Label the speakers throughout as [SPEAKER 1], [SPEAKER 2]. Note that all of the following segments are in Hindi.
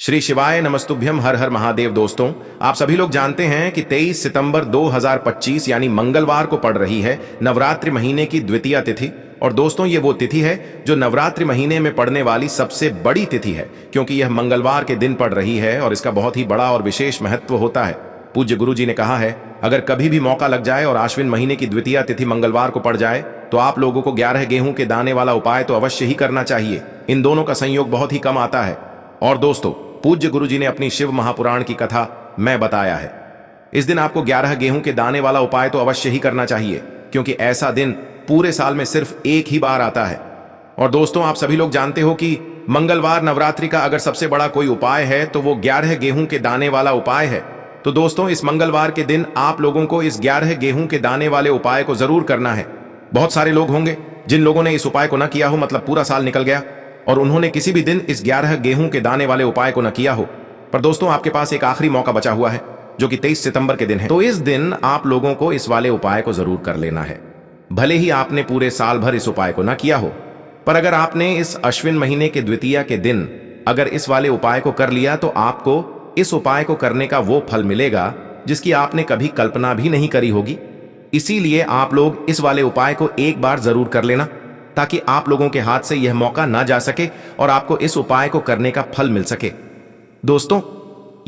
[SPEAKER 1] श्री शिवाय नमस्तुभ्यम, हर हर महादेव। दोस्तों, आप सभी लोग जानते हैं कि 23 सितंबर 2025 यानी मंगलवार को पड़ रही है नवरात्रि महीने की द्वितीय तिथि। और दोस्तों, ये वो तिथि है जो नवरात्रि महीने में पड़ने वाली सबसे बड़ी तिथि है, क्योंकि यह मंगलवार के दिन पड़ रही है और इसका बहुत ही बड़ा और विशेष महत्व होता है। पूज्य गुरु जी ने कहा है, अगर कभी भी मौका लग जाए और आश्विन महीने की द्वितीय तिथि मंगलवार को पड़ जाए तो आप लोगों को 11 गेहूं के दाने वाला उपाय तो अवश्य ही करना चाहिए। इन दोनों का संयोग बहुत ही कम आता है। और दोस्तों, पूज्य गुरु जी ने अपनी शिव महापुराण की कथा में बताया है, इस दिन आपको 11 गेहूं के दाने वाला उपाय तो अवश्य ही करना चाहिए, क्योंकि ऐसा दिन पूरे साल में सिर्फ एक ही बार आता है। और दोस्तों, आप सभी लोग जानते हो कि मंगलवार नवरात्रि का अगर सबसे बड़ा कोई उपाय है तो वो 11 गेहूं के दाने वाला उपाय है। तो दोस्तों, इस मंगलवार के दिन आप लोगों को इस 11 गेहूं के दाने वाले उपाय को जरूर करना है। बहुत सारे लोग होंगे जिन लोगों ने इस उपाय को न किया हो, मतलब पूरा साल निकल गया और उन्होंने किसी भी दिन इस 11 गेहूं के दाने वाले उपाय को न किया हो। पर दोस्तों, आपके पास एक आखिरी मौका बचा हुआ है, जो कि 23 सितंबर के दिन है। तो इस दिन आप लोगों को इस वाले उपाय को जरूर कर लेना है। भले ही आपने पूरे साल भर इस उपाय को न किया हो, पर अगर आपने इस अश्विन महीने के द्वितीया के दिन अगर इस वाले उपाय को कर लिया तो आपको इस उपाय को करने का वो फल मिलेगा जिसकी आपने कभी कल्पना भी नहीं करी होगी। इसीलिए आप लोग इस वाले उपाय को एक बार जरूर कर लेना, ताकि आप लोगों के हाथ से यह मौका ना जा सके और आपको इस उपाय को करने का फल मिल सके। दोस्तों,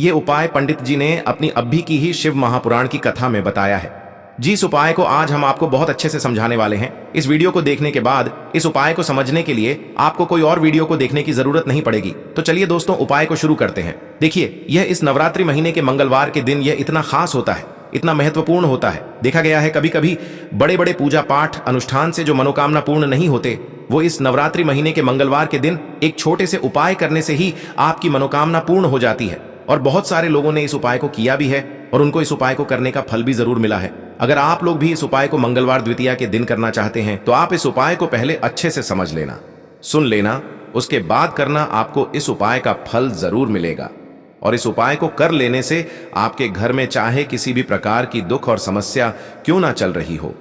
[SPEAKER 1] यह उपाय पंडित जी ने अपनी अभी की ही शिव महापुराण की कथा में बताया है। जिस उपाय को आज हम आपको बहुत अच्छे से समझाने वाले हैं, इस वीडियो को देखने के बाद इस उपाय को समझने के लिए आपको कोई और वीडियो को देखने की जरूरत नहीं पड़ेगी। तो चलिए दोस्तों, उपाय को शुरू करते हैं। देखिए, यह इस नवरात्रि महीने के मंगलवार के दिन यह इतना खास होता है, इतना महत्वपूर्ण होता है। देखा गया है कभी कभी बड़े बड़े पूजा पाठ अनुष्ठान से जो मनोकामना पूर्ण नहीं होते, वो इस नवरात्रि महीने के मंगलवार के दिन एक छोटे से उपाय करने से ही आपकी मनोकामना पूर्ण हो जाती है। और बहुत सारे लोगों ने इस उपाय को किया भी है और उनको इस उपाय को करने का फल भी जरूर मिला है। अगर आप लोग भी इस उपाय को मंगलवार द्वितीया के दिन करना चाहते हैं तो आप इस उपाय को पहले अच्छे से समझ लेना, सुन लेना, उसके बाद करना। आपको इस उपाय का फल जरूर मिलेगा। और इस उपाय को कर लेने से आपके घर में चाहे किसी भी प्रकार की दुख और समस्या क्यों ना चल रही हो,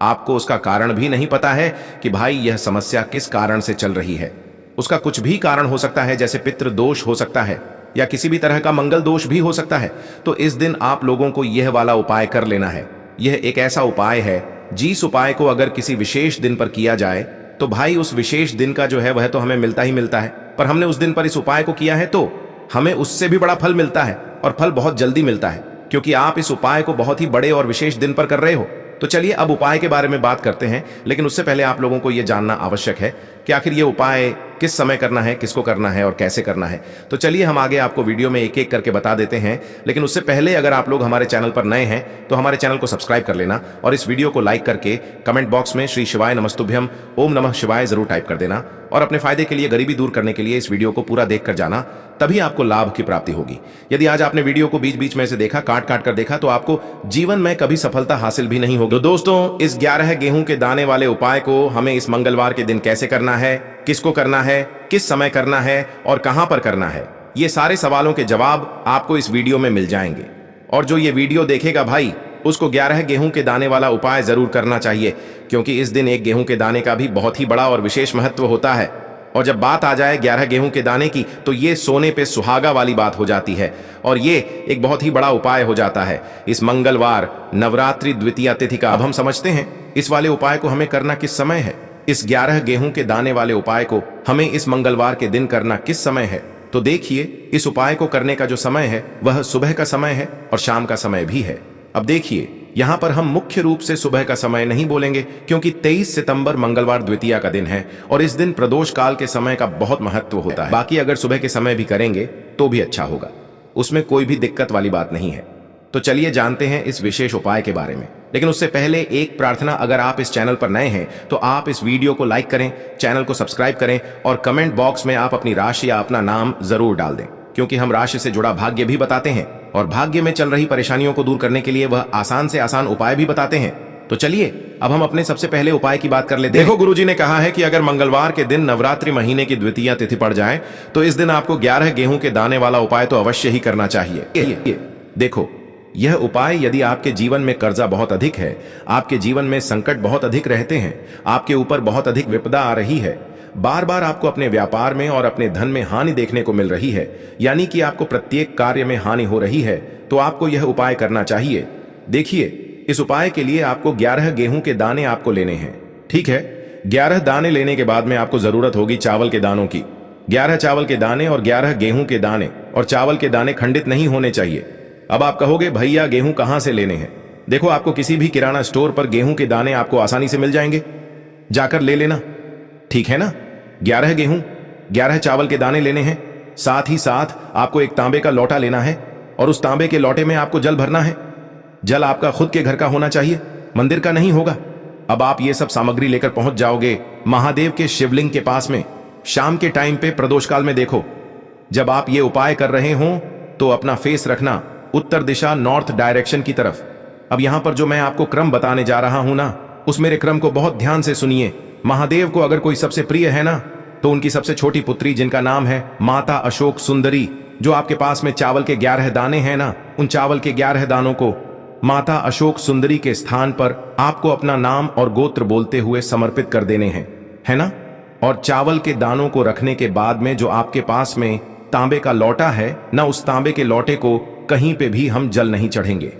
[SPEAKER 1] आपको उसका कारण भी नहीं पता है कि भाई यह समस्या किस कारण से चल रही है। उसका कुछ भी कारण हो सकता है, जैसे पितृ दोष हो सकता है या किसी भी तरह का मंगल दोष भी हो सकता है। तो इस दिन आप लोगों को यह वाला उपाय कर लेना है। यह एक ऐसा उपाय है जिस उपाय को अगर किसी विशेष दिन पर किया जाए तो भाई उस विशेष दिन का जो है वह तो हमें मिलता ही मिलता है, पर हमने उस दिन पर इस उपाय को किया है तो हमें उससे भी बड़ा फल मिलता है, और फल बहुत जल्दी मिलता है, क्योंकि आप इस उपाय को बहुत ही बड़े और विशेष दिन पर कर रहे हो। तो चलिए अब उपाय के बारे में बात करते हैं, लेकिन उससे पहले आप लोगों को यह जानना आवश्यक है कि आखिर ये उपाय किस समय करना है, किसको करना है और कैसे करना है। तो चलिए हम आगे आपको वीडियो में एक एक करके बता देते हैं, लेकिन उससे पहले अगर आप लोग हमारे चैनल पर नए हैं तो हमारे चैनल को सब्सक्राइब कर लेना और इस वीडियो को लाइक करके कमेंट बॉक्स में श्री शिवाय नमस्तुभ्यम ओम नमः शिवाय जरूर टाइप कर देना। और अपने फायदे के लिए, गरीबी दूर करने के लिए इस वीडियो को पूरा देखकर जाना, तभी आपको लाभ की प्राप्ति होगी। यदि आज आपने वीडियो को बीच बीच में से देखा, काट काट कर देखा, तो आपको जीवन में कभी सफलता हासिल भी नहीं होगी। तो दोस्तों, इस 11 गेहूं के दाने वाले उपाय को हमें इस मंगलवार के दिन कैसे करना है, किसको करना है, किस समय करना है और कहां पर करना है, ये सारे सवालों के जवाब आपको इस वीडियो में मिल जाएंगे। और जो ये वीडियो देखेगा भाई, उसको 11 गेहूं के दाने वाला उपाय जरूर करना चाहिए, क्योंकि इस दिन एक गेहूं के दाने का भी बहुत ही बड़ा और विशेष महत्व होता है। और जब बात आ जाए 11 गेहूं के दाने की, तो ये सोने पे सुहागा वाली बात हो जाती है और ये एक बहुत ही बड़ा उपाय हो जाता है इस मंगलवार नवरात्रि द्वितीया तिथि का। अब हम समझते हैं इस वाले उपाय को हमें करना किस समय है। इस 11 गेहूं के दाने वाले उपाय को हमें इस मंगलवार के दिन करना किस समय है, तो देखिए, इस उपाय को करने का जो समय है वह सुबह का समय है और शाम का समय भी है। अब देखिए, यहां पर हम मुख्य रूप से सुबह का समय नहीं बोलेंगे, क्योंकि 23 सितंबर मंगलवार द्वितीया का दिन है और इस दिन प्रदोष काल के समय का बहुत महत्व होता है। बाकी अगर सुबह के समय भी करेंगे तो भी अच्छा होगा, उसमें कोई भी दिक्कत वाली बात नहीं है। तो चलिए जानते हैं इस विशेष उपाय के बारे में। लेकिन उससे पहले एक प्रार्थना, अगर आप इस चैनल पर नए हैं तो आप इस वीडियो को लाइक करें, चैनल को सब्सक्राइब करें और कमेंट बॉक्स में आप अपनी राशि या अपना नाम जरूर डाल दें, क्योंकि हम राशि से जुड़ा भाग्य भी बताते हैं और भाग्य में चल रही परेशानियों को दूर करने के लिए वह आसान से आसान उपाय भी बताते हैं। तो चलिए अब हम अपने सबसे पहले उपाय की बात कर लेते हैं। देखो, गुरुजी ने कहा है कि अगर मंगलवार के दिन नवरात्रि महीने की द्वितीया तिथि पड़ जाए तो इस दिन आपको 11 गेहूं के दाने वाला उपाय तो अवश्य ही करना चाहिए। देखो, यह उपाय यदि आपके जीवन में कर्जा बहुत अधिक है, आपके जीवन में संकट बहुत अधिक रहते हैं, आपके ऊपर बहुत अधिक विपदा आ रही है, बार बार आपको अपने व्यापार में और अपने धन में हानि देखने को मिल रही है, यानी कि आपको प्रत्येक कार्य में हानि हो रही है, तो आपको यह उपाय करना चाहिए। देखिए, इस उपाय के लिए आपको 11 गेहूं के दाने आपको लेने हैं। ठीक है, 11 दाने लेने के बाद में आपको जरूरत होगी चावल के दानों की। 11 चावल के दाने और 11 गेहूं के दाने और चावल के दाने खंडित नहीं होने चाहिए। अब आप कहोगे भैया गेहूं कहां से लेने हैं? देखो, आपको किसी भी किराना स्टोर पर गेहूं के दाने आपको आसानी से मिल जाएंगे, जाकर ले लेना। ठीक है ना? 11 गेहूं, 11 चावल के दाने लेने हैं। साथ ही साथ आपको एक तांबे का लोटा लेना है और उस तांबे के लोटे में आपको जल भरना है। जल आपका खुद के घर का होना चाहिए, मंदिर का नहीं होगा। अब आप ये सब सामग्री लेकर पहुंच जाओगे महादेव के शिवलिंग के पास में। शाम के टाइम पे प्रदोष काल में देखो, जब आप ये उपाय कर रहे हो तो अपना फेस रखना उत्तर दिशा, नॉर्थ डायरेक्शन की तरफ। अब यहां पर जो मैं आपको क्रम बताने जा रहा हूं ना, उस मेरे क्रम को बहुत ध्यान से सुनिए। महादेव को अगर कोई सबसे प्रिय है ना, तो उनकी सबसे छोटी पुत्री जिनका नाम है माता अशोक सुंदरी, जो आपके पास में चावल के 11 दाने हैं ना, उन चावल के 11 दानों को माता अशोक सुंदरी के स्थान पर आपको अपना नाम और गोत्र बोलते हुए समर्पित कर देने हैं, है ना? और चावल के दानों को रखने के बाद में जो आपके पास में तांबे का लोटा है ना, उस तांबे के लोटे को कहीं पे भी हम जल नहीं चढ़ेंगे।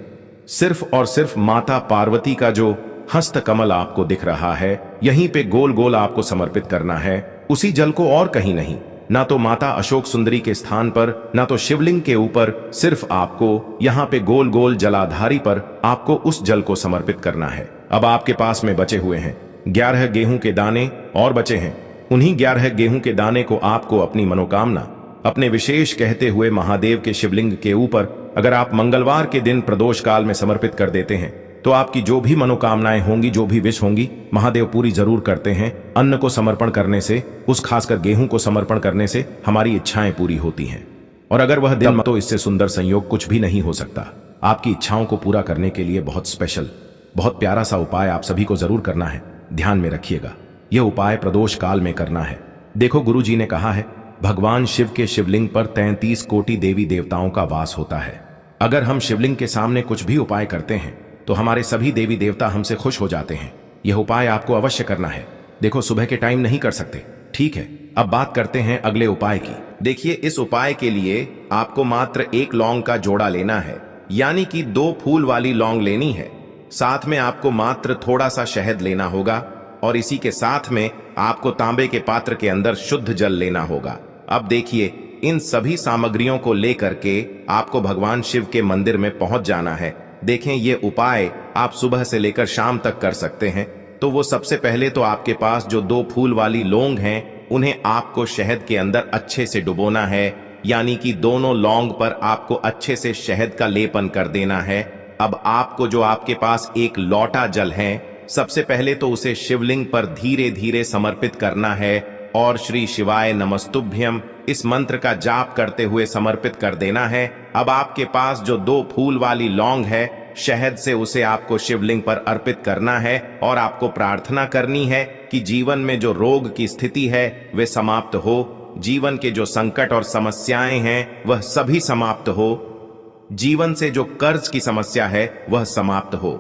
[SPEAKER 1] सिर्फ और सिर्फ माता पार्वती का जो हस्त कमल आपको दिख रहा है, यहीं पे गोल गोल आपको समर्पित करना है, उसी जल को, और कहीं नहीं। ना तो माता अशोक सुंदरी के स्थान पर, ना तो शिवलिंग के ऊपर, सिर्फ आपको यहाँ पे गोल गोल जलाधारी पर आपको उस जल को समर्पित करना है। अब आपके पास में बचे हुए हैं 11 गेहूं के दाने और बचे हैं। उन्हीं 11 गेहूं के दाने को आपको अपनी मनोकामना, अपने विशेष कहते हुए महादेव के शिवलिंग के ऊपर अगर आप मंगलवार के दिन प्रदोष काल में समर्पित कर देते हैं, तो आपकी जो भी मनोकामनाएं होंगी, जो भी विश होंगी, महादेव पूरी जरूर करते हैं। अन्न को समर्पण करने से, उस खासकर गेहूं को समर्पण करने से हमारी इच्छाएं पूरी होती हैं। और अगर वह दिन, तो इससे सुंदर संयोग कुछ भी नहीं हो सकता। आपकी इच्छाओं को पूरा करने के लिए बहुत स्पेशल, बहुत प्यारा सा उपाय आप सभी को जरूर करना है। ध्यान में रखिएगा, यह उपाय प्रदोष काल में करना है। देखो, गुरु जी ने कहा है भगवान शिव के शिवलिंग पर 33 कोटि देवी देवताओं का वास होता है। अगर हम शिवलिंग के सामने कुछ भी उपाय करते हैं तो हमारे सभी देवी देवता हमसे खुश हो जाते हैं। यह उपाय आपको अवश्य करना है। देखो, सुबह के टाइम नहीं कर सकते, ठीक है? अब बात करते हैं अगले उपाय की। देखिए, इस उपाय के लिए आपको मात्र 1 लौंग का जोड़ा लेना है, यानी कि 2 फूल वाली लौंग लेनी है। साथ में आपको मात्र थोड़ा सा शहद लेना होगा और इसी के साथ में आपको तांबे के पात्र के अंदर शुद्ध जल लेना होगा। अब देखिए, इन सभी सामग्रियों को लेकर के आपको भगवान शिव के मंदिर में पहुंच जाना है। देखें, ये उपाय आप सुबह से लेकर शाम तक कर सकते हैं। तो वो सबसे पहले तो आपके पास जो 2 फूल वाली लौंग हैं, उन्हें आपको शहद के अंदर अच्छे से डुबोना है, यानी कि दोनों लौंग पर आपको अच्छे से शहद का लेपन कर देना है। अब आपको जो आपके पास 1 लोटा जल है, सबसे पहले तो उसे शिवलिंग पर धीरे धीरे समर्पित करना है और श्री शिवाय नमस्तुभ्यम इस मंत्र का जाप करते हुए समर्पित कर देना है। अब आपके पास जो 2 फूल वाली लौंग है, शहद से उसे आपको शिवलिंग पर अर्पित करना है और आपको प्रार्थना करनी है कि जीवन में जो रोग की स्थिति है वे समाप्त हो, जीवन के जो संकट और समस्याएं हैं वह सभी समाप्त हो, जीवन से जो कर्ज की समस्या है वह समाप्त हो।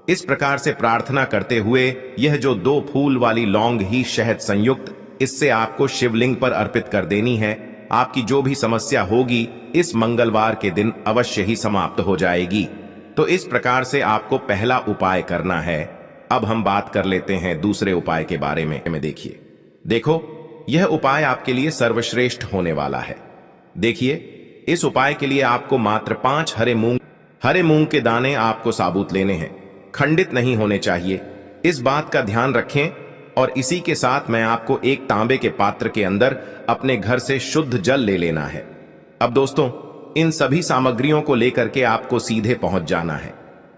[SPEAKER 1] इस प्रकार से प्रार्थना करते हुए यह जो 2 फूल वाली लौंग ही शहद संयुक्त, इससे आपको शिवलिंग पर अर्पित कर देनी है। आपकी जो भी समस्या होगी इस मंगलवार के दिन अवश्य ही समाप्त हो जाएगी। तो इस प्रकार से आपको पहला उपाय करना है। अब हम बात कर लेते हैं दूसरे उपाय के बारे में। देखो, यह उपाय आपके लिए सर्वश्रेष्ठ होने वाला है। देखिए, इस उपाय के लिए आपको मात्र 5 हरे मूंग के दाने आपको साबुत लेने हैं, खंडित नहीं होने चाहिए। इस बात का ध्यान रखें। और इसी के साथ मैं आपको एक तांबे के पात्र के अंदर अपने घर से शुद्ध जल ले लेना है। अब दोस्तों, इन सभी सामग्रियों को लेकर के आपको सीधे पहुंच जाना है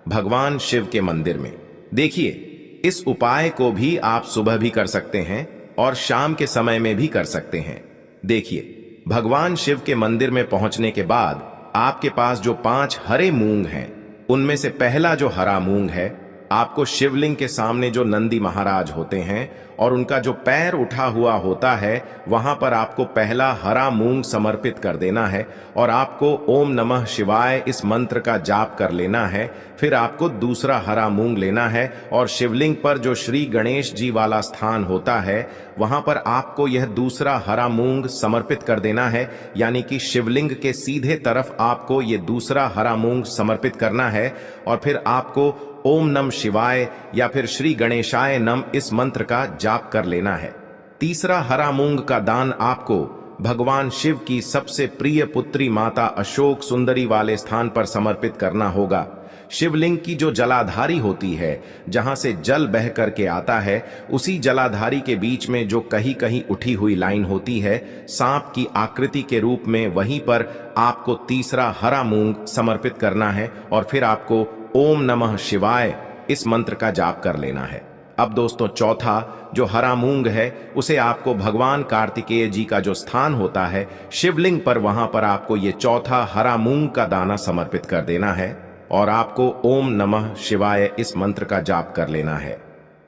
[SPEAKER 1] भगवान शिव के मंदिर में। देखिए, इस उपाय को भी आप सुबह भी कर सकते हैं और शाम के समय में भी कर सकते हैं। देखिए, भगवान शिव के मंदिर में पहुंचने के बाद आपके पास जो 5 हरे मूंग हैं, उनमें से पहला जो हरा मूंग है आपको शिवलिंग के सामने जो नंदी महाराज होते हैं और उनका जो पैर उठा हुआ होता है, वहां पर आपको पहला हरा मूंग समर्पित कर देना है और आपको ओम नमः शिवाय इस मंत्र का जाप कर लेना है। फिर आपको दूसरा हरा मूंग लेना है और शिवलिंग पर जो श्री गणेश जी वाला स्थान होता है, वहां पर आपको यह दूसरा हरा मूंग समर्पित कर देना है, यानी कि शिवलिंग के सीधे तरफ आपको ये दूसरा हरा मूंग समर्पित करना है। और फिर आपको ओम नम शिवाय या फिर श्री गणेशाय नम इस मंत्र का जाप कर लेना है। तीसरा हरा मूंग का दान आपको भगवान शिव की सबसे प्रिय पुत्री माता अशोक सुंदरी वाले स्थान पर समर्पित करना होगा। शिवलिंग की जो जलाधारी होती है, जहां से जल बह करके आता है, उसी जलाधारी के बीच में जो कहीं कहीं उठी हुई लाइन होती है सांप की आकृति के रूप में, वहीं पर आपको तीसरा हरा मूंग समर्पित करना है और फिर आपको ओम नमः शिवाय इस मंत्र का जाप कर लेना है। अब दोस्तों, चौथा जो हरा मूंग है उसे आपको भगवान कार्तिकेय जी का जो स्थान होता है शिवलिंग पर, वहां पर आपको ये चौथा हरा मूंग का दाना समर्पित कर देना है और आपको ओम नमः शिवाय इस मंत्र का जाप कर लेना है।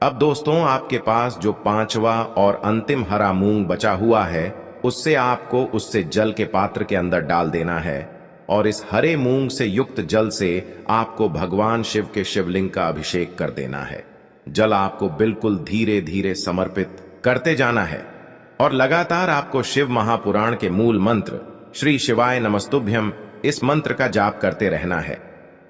[SPEAKER 1] अब दोस्तों, आपके पास जो पांचवा और अंतिम हरा मूंग बचा हुआ है, उससे आपको उससे जल के पात्र के अंदर डाल देना है और इस हरे मूंग से युक्त जल से आपको भगवान शिव के शिवलिंग का अभिषेक कर देना है। जल आपको बिल्कुल धीरे धीरे समर्पित करते जाना है और लगातार आपको शिव महापुराण के मूल मंत्र श्री शिवाय नमस्तुभ्यम इस मंत्र का जाप करते रहना है।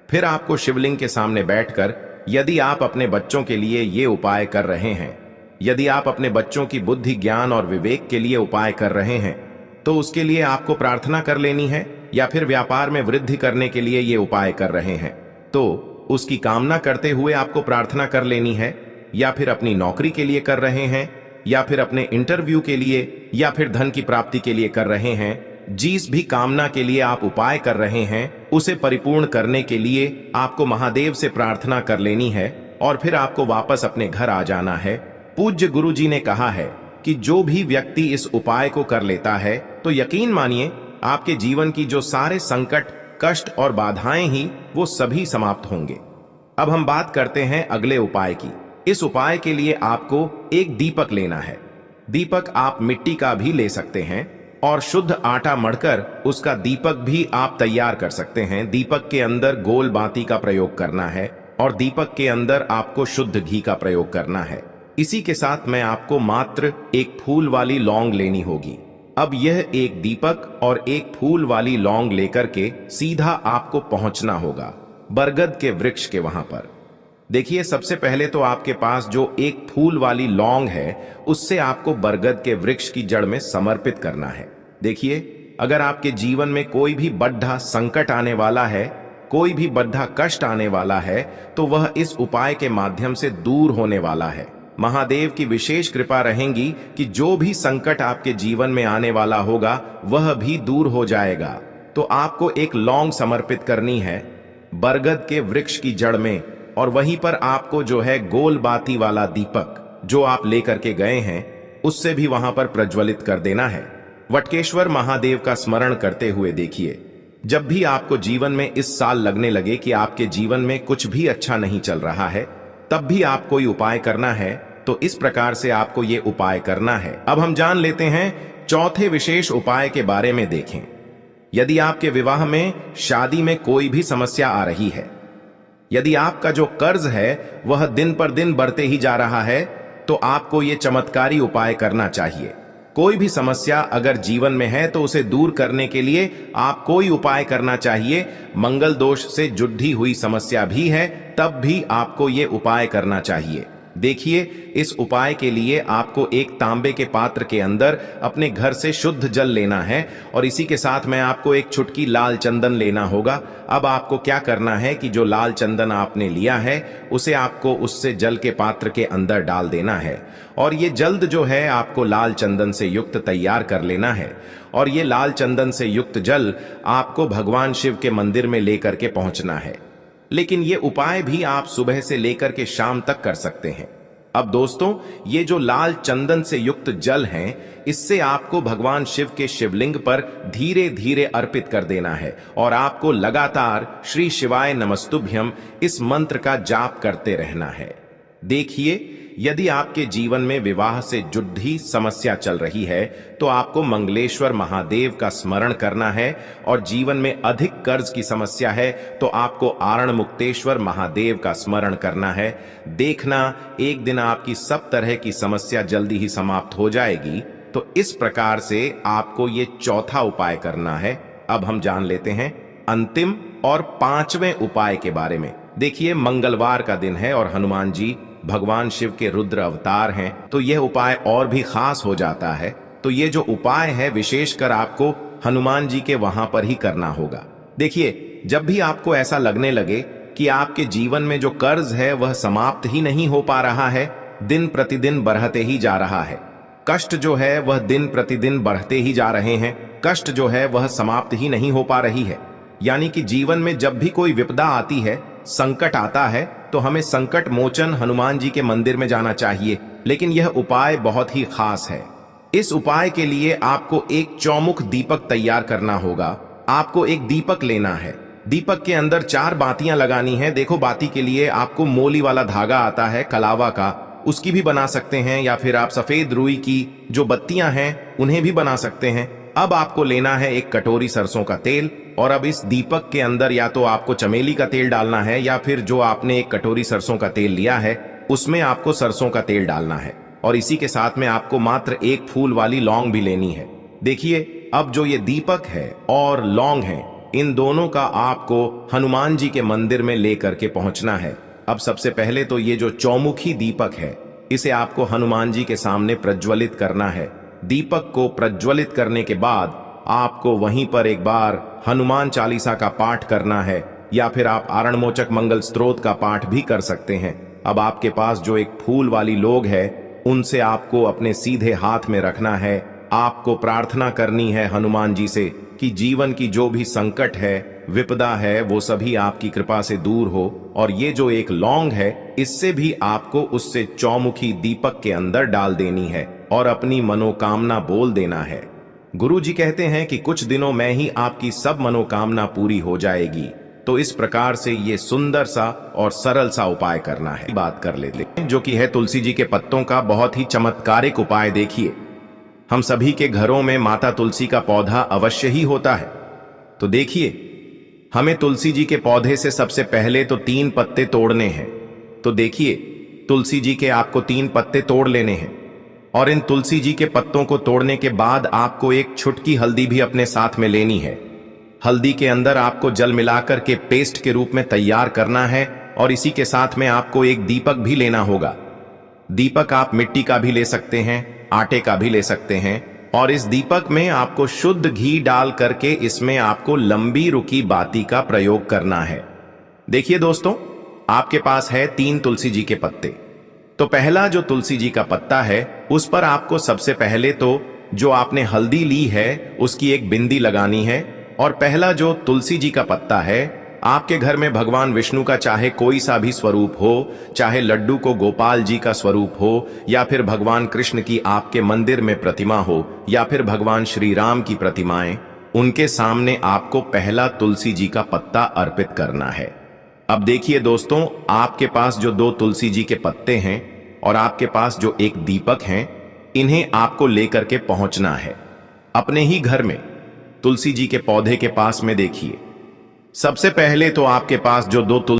[SPEAKER 1] फिर आपको शिवलिंग के सामने बैठकर, यदि आप अपने बच्चों के लिए ये उपाय कर रहे हैं, यदि आप अपने बच्चों की बुद्धि ज्ञान और विवेक के लिए उपाय कर रहे हैं, तो उसके लिए आपको प्रार्थना कर लेनी है, या फिर व्यापार में वृद्धि करने के लिए ये उपाय कर रहे हैं तो उसकी कामना करते हुए आपको प्रार्थना कर लेनी है, या फिर अपनी नौकरी के लिए कर रहे हैं, या फिर अपने इंटरव्यू के लिए, या फिर धन की प्राप्ति के लिए कर रहे हैं। जिस भी कामना के लिए आप उपाय कर रहे हैं, उसे परिपूर्ण करने के लिए आपको महादेव से प्रार्थना कर लेनी है और फिर आपको वापस अपने घर आ जाना है। पूज्य गुरु जी ने कहा है कि जो भी व्यक्ति इस उपाय को कर लेता है, तो यकीन मानिए आपके जीवन की जो सारे संकट, कष्ट और बाधाएं ही वो सभी समाप्त होंगे। अब हम बात करते हैं अगले उपाय की। इस उपाय के लिए आपको एक दीपक लेना है। दीपक आप मिट्टी का भी ले सकते हैं और शुद्ध आटा मढ़कर उसका दीपक भी आप तैयार कर सकते हैं। दीपक के अंदर गोल बाती का प्रयोग करना है और दीपक के अंदर आपको शुद्ध घी का प्रयोग करना है। इसी के साथ में आपको मात्र एक फूल वाली लौंग लेनी होगी। अब यह एक दीपक और एक फूल वाली लौंग लेकर के सीधा आपको पहुंचना होगा बरगद के वृक्ष के वहां पर। देखिए, सबसे पहले तो आपके पास जो एक फूल वाली लौंग है, उससे आपको बरगद के वृक्ष की जड़ में समर्पित करना है। देखिए, अगर आपके जीवन में कोई भी बड़ा संकट आने वाला है, कोई भी बड़ा कष्ट आने वाला है, तो वह इस उपाय के माध्यम से दूर होने वाला है। महादेव की विशेष कृपा रहेगी कि जो भी संकट आपके जीवन में आने वाला होगा वह भी दूर हो जाएगा। तो आपको एक लौंग समर्पित करनी है बरगद के वृक्ष की जड़ में, और वहीं पर आपको जो है गोल बाती वाला दीपक जो आप लेकर के गए हैं, उससे भी वहां पर प्रज्वलित कर देना है। वटकेश्वर महादेव का स्मरण करते हुए देखिए, जब भी आपको जीवन में इस साल लगने लगे कि आपके जीवन में कुछ भी अच्छा नहीं चल रहा है, तब भी आप कोई उपाय करना है, तो इस प्रकार से आपको ये उपाय करना है। अब हम जान लेते हैं चौथे विशेष उपाय के बारे में। देखें, यदि आपके विवाह में, शादी में कोई भी समस्या आ रही है, यदि आपका जो कर्ज है वह दिन पर दिन बढ़ते ही जा रहा है, तो आपको ये चमत्कारी उपाय करना चाहिए। कोई भी समस्या अगर जीवन में है तो उसे दूर करने के लिए आप कोई उपाय करना चाहिए। मंगल दोष से जुड़ी हुई समस्या भी है, तब भी आपको ये उपाय करना चाहिए। देखिए, इस उपाय के लिए आपको एक तांबे के पात्र के अंदर अपने घर से शुद्ध जल लेना है और इसी के साथ में आपको एक चुटकी लाल चंदन लेना होगा। अब आपको क्या करना है कि जो लाल चंदन आपने लिया है उसे आपको उससे जल के पात्र के अंदर डाल देना है और ये जल्द जो है आपको लाल चंदन से युक्त तैयार कर लेना है। और ये लाल चंदन से युक्त जल आपको भगवान शिव के मंदिर में लेकर के पहुंचना है। लेकिन ये उपाय भी आप सुबह से लेकर के शाम तक कर सकते हैं। अब दोस्तों, ये जो लाल चंदन से युक्त जल हैं, इससे आपको भगवान शिव के शिवलिंग पर धीरे धीरे अर्पित कर देना है और आपको लगातार श्री शिवाय नमस्तुभ्यम इस मंत्र का जाप करते रहना है। देखिए, यदि आपके जीवन में विवाह से जुड़ी समस्या चल रही है तो आपको मंगलेश्वर महादेव का स्मरण करना है, और जीवन में अधिक कर्ज की समस्या है तो आपको आरण मुक्तेश्वर महादेव का स्मरण करना है। देखना, एक दिन आपकी सब तरह की समस्या जल्दी ही समाप्त हो जाएगी। तो इस प्रकार से आपको ये चौथा उपाय करना है। अब हम जान लेते हैं अंतिम और पांचवें उपाय के बारे में। देखिए, मंगलवार का दिन है और हनुमान जी भगवान शिव के रुद्र अवतार हैं, तो यह उपाय और भी खास हो जाता है। तो ये जो उपाय है, विशेषकर आपको हनुमान जी के वहां पर ही करना होगा। देखिए, जब भी आपको ऐसा लगने लगे कि आपके जीवन में जो कर्ज है वह समाप्त ही नहीं हो पा रहा है, दिन प्रतिदिन बढ़ते ही जा रहा है, कष्ट जो है वह दिन प्रतिदिन बढ़ते ही जा रहे हैं, कष्ट जो है वह समाप्त ही नहीं हो पा रही है, यानी कि जीवन में जब भी कोई विपदा आती है, संकट आता है, तो हमें संकट मोचन हनुमान जी के मंदिर में जाना चाहिए। लेकिन यह उपाय बहुत ही खास है। इस उपाय के लिए आपको एक चौमुख दीपक तैयार करना होगा। आपको एक दीपक लेना है, दीपक के अंदर 4 बातियां लगानी है। देखो, बाती के लिए आपको मोली वाला धागा आता है कलावा का, उसकी भी बना सकते हैं, या फिर आप सफेद रुई की जो बत्तियां हैं उन्हें भी बना सकते हैं। अब आपको लेना है एक कटोरी सरसों का तेल, और अब इस दीपक के अंदर या तो आपको चमेली का तेल डालना है, या फिर जो आपने एक कटोरी सरसों का तेल लिया है उसमें आपको सरसों का तेल डालना है, और इसी के साथ में आपको मात्र एक फूल वाली लौंग भी लेनी है। देखिए, अब जो ये दीपक है और लौंग है, इन दोनों का आपको हनुमान जी के मंदिर में लेकर के पहुंचना है। अब सबसे पहले तो ये जो चौमुखी दीपक है, इसे आपको हनुमान जी के सामने प्रज्वलित करना है। दीपक को प्रज्वलित करने के बाद आपको वहीं पर एक बार हनुमान चालीसा का पाठ करना है, या फिर आप आरणमोचक मंगल स्तोत्र का पाठ भी कर सकते हैं। अब आपके पास जो एक फूल वाली लोग है, उनसे आपको अपने सीधे हाथ में रखना है। आपको प्रार्थना करनी है हनुमान जी से कि जीवन की जो भी संकट है, विपदा है, वो सभी आपकी कृपा से दूर हो। और ये जो एक लौंग है, इससे भी आपको उससे चौमुखी दीपक के अंदर डाल देनी है और अपनी मनोकामना बोल देना है। गुरु जी कहते हैं कि कुछ दिनों में ही आपकी सब मनोकामना पूरी हो जाएगी। तो इस प्रकार से ये सुंदर सा और सरल सा उपाय करना है। बात कर लेते हैं जो कि है तुलसी जी के पत्तों का बहुत ही चमत्कारिक उपाय। देखिए, हम सभी के घरों में माता तुलसी का पौधा अवश्य ही होता है। तो देखिए, हमें तुलसी जी के पौधे से सबसे पहले तो 3 पत्ते तोड़ने हैं। तो देखिए, तुलसी जी के आपको 3 पत्ते तोड़ लेने हैं, और इन तुलसी जी के पत्तों को तोड़ने के बाद आपको एक छुटकी हल्दी भी अपने साथ में लेनी है। हल्दी के अंदर आपको जल मिलाकर के पेस्ट के रूप में तैयार करना है, और इसी के साथ में आपको एक दीपक भी लेना होगा। दीपक आप मिट्टी का भी ले सकते हैं, आटे का भी ले सकते हैं, और इस दीपक में आपको शुद्ध घी डाल करके इसमें आपको लंबी रुकी बाती का प्रयोग करना है। देखिए दोस्तों, आपके पास है 3 तुलसी जी के पत्ते। तो पहला जो तुलसी जी का पत्ता है, उस पर आपको सबसे पहले तो जो आपने हल्दी ली है उसकी एक बिंदी लगानी है। और पहला जो तुलसी जी का पत्ता है, आपके घर में भगवान विष्णु का चाहे कोई सा भी स्वरूप हो, चाहे लड्डू को गोपाल जी का स्वरूप हो, या फिर भगवान कृष्ण की आपके मंदिर में प्रतिमा हो, या फिर भगवान श्री राम की प्रतिमाएं, उनके सामने आपको पहला तुलसी जी का पत्ता अर्पित करना है। अब देखिए दोस्तों, आपके पास जो 2 तुलसी जी के पत्ते हैं और आपके पास जो एक दीपक हैं, इन्हें आपको लेकर के पहुंचना है अपने ही घर में तुलसी जी के पौधे के पास में। देखिए, सबसे पहले तो आपके पास जो 2